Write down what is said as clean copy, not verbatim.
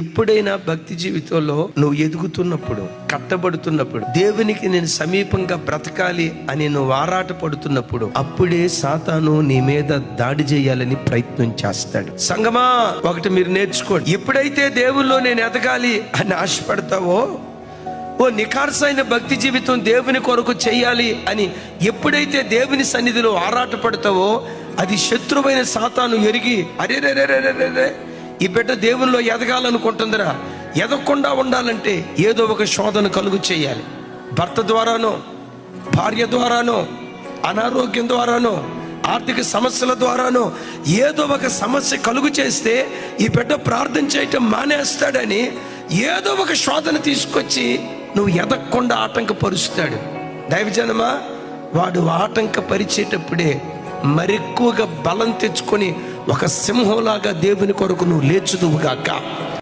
ఎప్పుడైనా భక్తి జీవితంలో నువ్వు ఎదుగుతున్నప్పుడు, కట్టబడుతున్నప్పుడు, దేవునికి నేను సమీపంగా బ్రతకాలి అని నువ్వు ఆరాట పడుతున్నప్పుడు, అప్పుడే సాతాను నీ మీద దాడి చేయాలని ప్రయత్నం చేస్తాడు. సంగమా, ఒకటి మీరు నేర్చుకోండి. ఎప్పుడైతే దేవుల్లో నేను ఎదగాలి అని ఆశపడతావో, ఓ నిఖార్సైన భక్తి జీవితం దేవుని కొరకు చేయాలి అని ఎప్పుడైతే దేవుని సన్నిధిలో ఆరాట పడతావో, అది శత్రువైన సాతాను ఎరిగి, అరే ఈ బిడ్డ దేవునిలో ఎదగాలనుకుంటుందిరా, ఎదగకుండా ఉండాలంటే ఏదో ఒక శోధన కలుగు చేయాలి. భర్త ద్వారానో, భార్య ద్వారానో, అనారోగ్యం ద్వారానో, ఆర్థిక సమస్యల ద్వారానో ఏదో ఒక సమస్య కలుగు చేస్తే ఈ బిడ్డ ప్రార్థన చేయటం మానేస్తాడని ఏదో ఒక శోధన తీసుకొచ్చి నువ్వు ఎదగకుండా ఆటంకపరుస్తాడు. దైవజనమా, వాడు ఆటంకపరిచేటప్పుడే మరెక్కువగా బలం తెచ్చుకొని ఒక సింహంలాగా దేవుని కొరకు నువ్వు లేచుదువుగాక.